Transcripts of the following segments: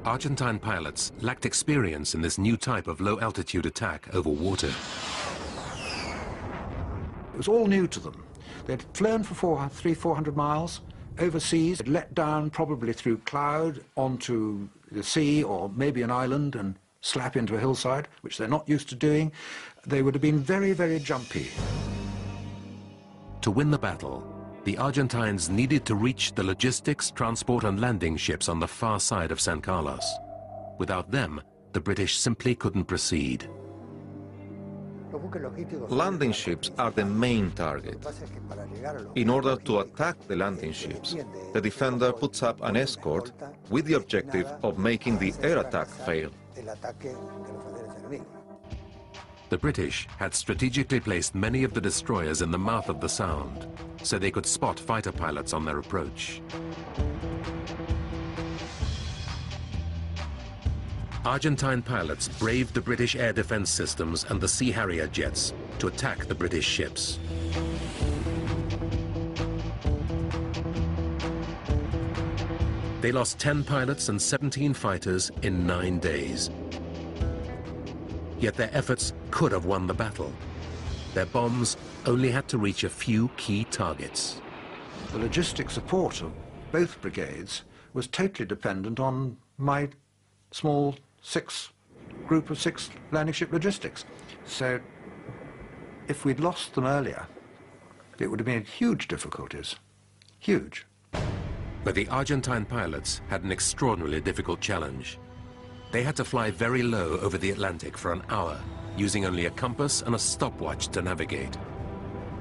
Argentine pilots lacked experience in this new type of low-altitude attack over water. It was all new to them. They'd flown for 300-400 miles overseas, let down probably through cloud onto the sea or maybe an island and slap into a hillside, which they're not used to doing. They would have been very, very jumpy. To win the battle, the Argentines needed to reach the logistics, transport and landing ships on the far side of San Carlos. Without them, the British simply couldn't proceed. Landing ships are the main target. In order to attack the landing ships, the defender puts up an escort with the objective of making the air attack fail. The British had strategically placed many of the destroyers in the mouth of the Sound, so they could spot fighter pilots on their approach. Argentine pilots braved the British air defense systems and the Sea Harrier jets to attack the British ships. They lost 10 pilots and 17 fighters in 9 days. Yet their efforts could have won the battle. Their bombs only had to reach a few key targets. The logistic support of both brigades was totally dependent on my small group of 6 landing ship logistics. So if we'd lost them earlier, it would have been huge difficulties. Huge. But the Argentine pilots had an extraordinarily difficult challenge. They had to fly very low over the Atlantic for an hour, using only a compass and a stopwatch to navigate.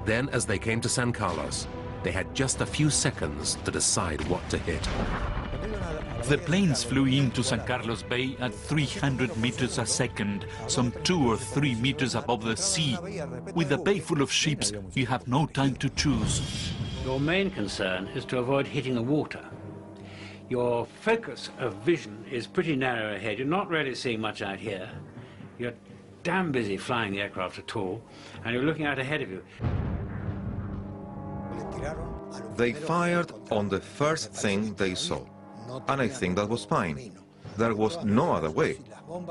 Then, as they came to San Carlos, they had just a few seconds to decide what to hit. The planes flew into San Carlos Bay at 300 meters a second, some 2 or 3 meters above the sea. With a bay full of ships, you have no time to choose. Your main concern is to avoid hitting the water. Your focus of vision is pretty narrow ahead. You're not really seeing much out here. You're damn busy flying the aircraft at all, and you're looking out ahead of you. They fired on the first thing they saw, and I think that was fine. There was no other way.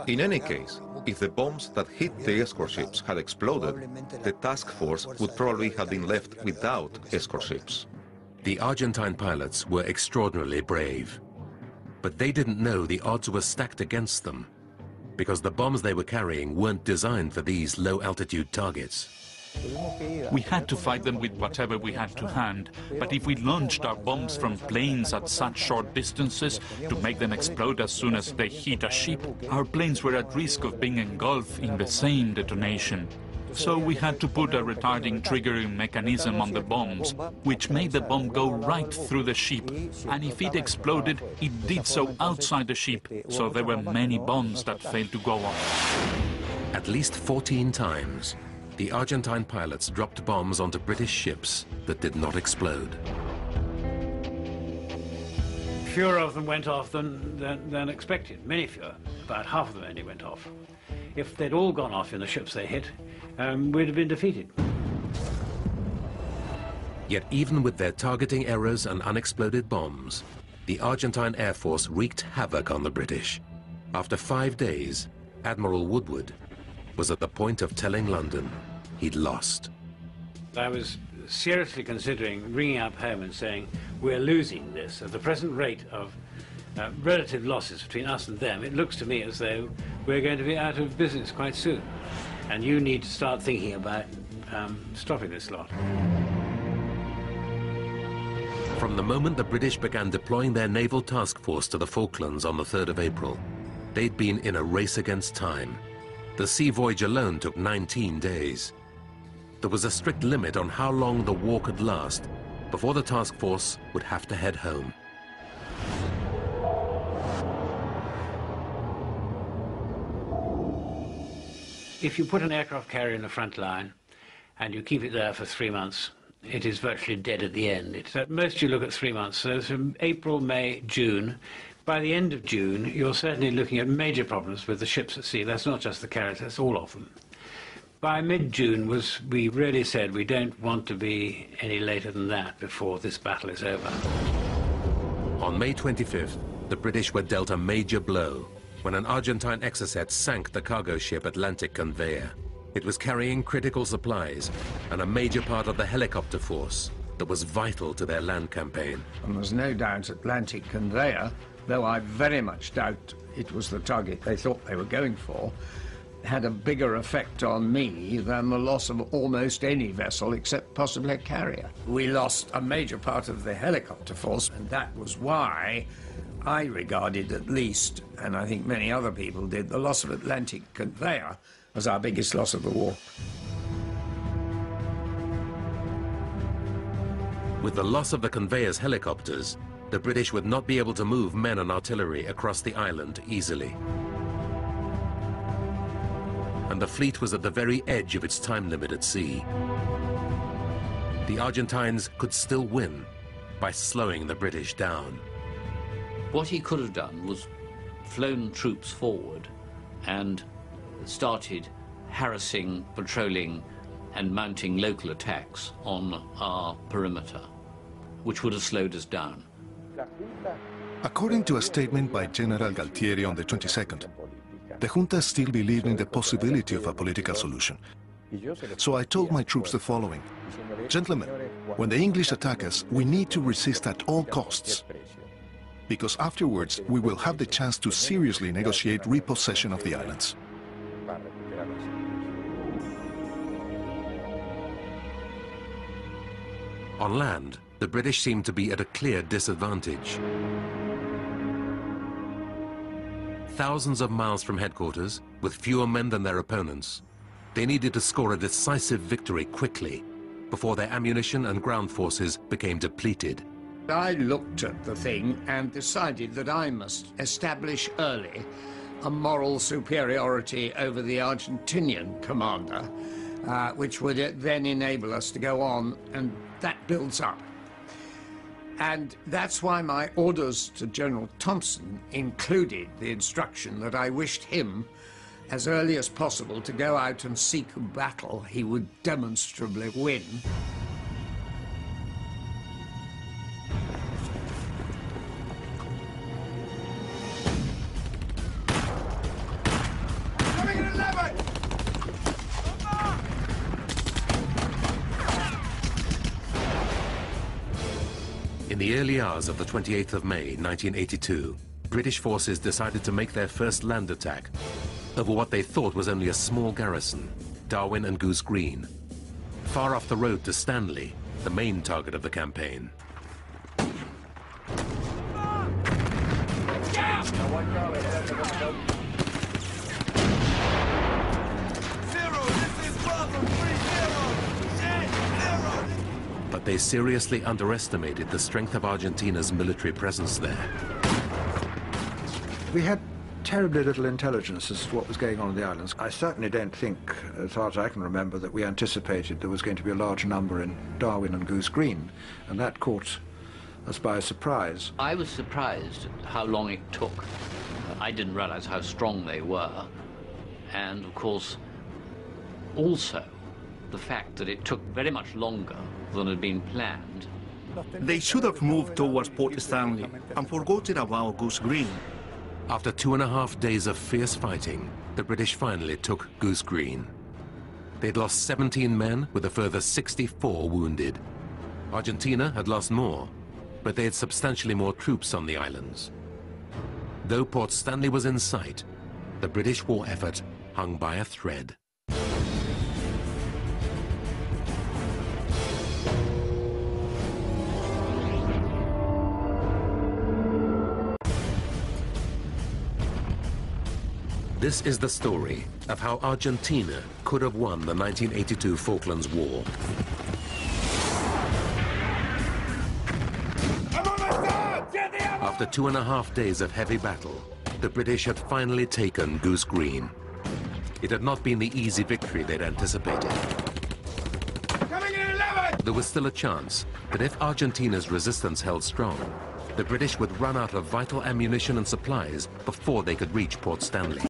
In any case, if the bombs that hit the escort ships had exploded, the task force would probably have been left without escort ships. The Argentine pilots were extraordinarily brave, but they didn't know the odds were stacked against them, because the bombs they were carrying weren't designed for these low-altitude targets. We had to fight them with whatever we had to hand, but if we launched our bombs from planes at such short distances to make them explode as soon as they hit a ship, our planes were at risk of being engulfed in the same detonation. So we had to put a retarding triggering mechanism on the bombs, which made the bomb go right through the ship, and if it exploded, it did so outside the ship, so there were many bombs that failed to go off. At least 14 times, the Argentine pilots dropped bombs onto British ships that did not explode. Fewer of them went off than expected, many fewer. About half of them only went off. If they'd all gone off in the ships they hit, we'd have been defeated. Yet even with their targeting errors and unexploded bombs, the Argentine Air Force wreaked havoc on the British. After 5 days, Admiral Woodward was at the point of telling London he'd lost. I was seriously considering ringing up home and saying, we're losing this. At the present rate of relative losses between us and them, it looks to me as though we're going to be out of business quite soon. And you need to start thinking about stopping this lot. From the moment the British began deploying their naval task force to the Falklands on the 3rd of April, they'd been in a race against time. The sea voyage alone took 19 days. There was a strict limit on how long the war could last before the task force would have to head home. If you put an aircraft carrier in the front line and you keep it there for 3 months, it is virtually dead at the end. It's at most you look at 3 months. So from April, May, June. By the end of June, you're certainly looking at major problems with the ships at sea. That's not just the carriers, that's all of them. By mid-June, we really said we don't want to be any later than that before this battle is over. On May 25th, the British were dealt a major blow when an Argentine exocet sank the cargo ship Atlantic Conveyor. It was carrying critical supplies and a major part of the helicopter force that was vital to their land campaign. And there's no doubt Atlantic Conveyor, though I very much doubt it was the target they thought they were going for, had a bigger effect on me than the loss of almost any vessel except possibly a carrier. We lost a major part of the helicopter force, and that was why I regarded, at least, and I think many other people did, the loss of Atlantic Conveyor as our biggest loss of the war. With the loss of the Conveyor's helicopters, the British would not be able to move men and artillery across the island easily. And the fleet was at the very edge of its time limit at sea. The Argentines could still win by slowing the British down. What he could have done was flown troops forward and started harassing, patrolling and mounting local attacks on our perimeter, which would have slowed us down. According to a statement by General Galtieri on the 22nd, the junta still believed in the possibility of a political solution. So I told my troops the following: gentlemen, when the English attack us, we need to resist at all costs, because afterwards we will have the chance to seriously negotiate repossession of the islands. On land, the British seemed to be at a clear disadvantage. Thousands of miles from headquarters, with fewer men than their opponents, they needed to score a decisive victory quickly before their ammunition and ground forces became depleted. I looked at the thing and decided that I must establish early a moral superiority over the Argentinian commander, which would then enable us to go on, and that builds up. And that's why my orders to General Thompson included the instruction that I wished him, as early as possible, to go out and seek a battle he would demonstrably win. In the early hours of the 28th of May, 1982, British forces decided to make their first land attack over what they thought was only a small garrison, Darwin and Goose Green, far off the road to Stanley, the main target of the campaign. But they seriously underestimated the strength of Argentina's military presence there. We had terribly little intelligence as to what was going on in the islands. I certainly don't think, as far as I can remember, that we anticipated there was going to be a large number in Darwin and Goose Green, and that caught us by surprise. I was surprised at how long it took. I didn't realize how strong they were, and of course also the fact that it took very much longer than had been planned. They should have moved towards Port Stanley and forgotten about Goose Green. After 2.5 days of fierce fighting, the British finally took Goose Green. They'd lost 17 men with a further 64 wounded. Argentina had lost more, but they had substantially more troops on the islands. Though Port Stanley was in sight, the British war effort hung by a thread. This is the story of how Argentina could have won the 1982 Falklands War. After 2.5 days of heavy battle, the British had finally taken Goose Green. It had not been the easy victory they'd anticipated. There was still a chance that if Argentina's resistance held strong, the British would run out of vital ammunition and supplies before they could reach Port Stanley.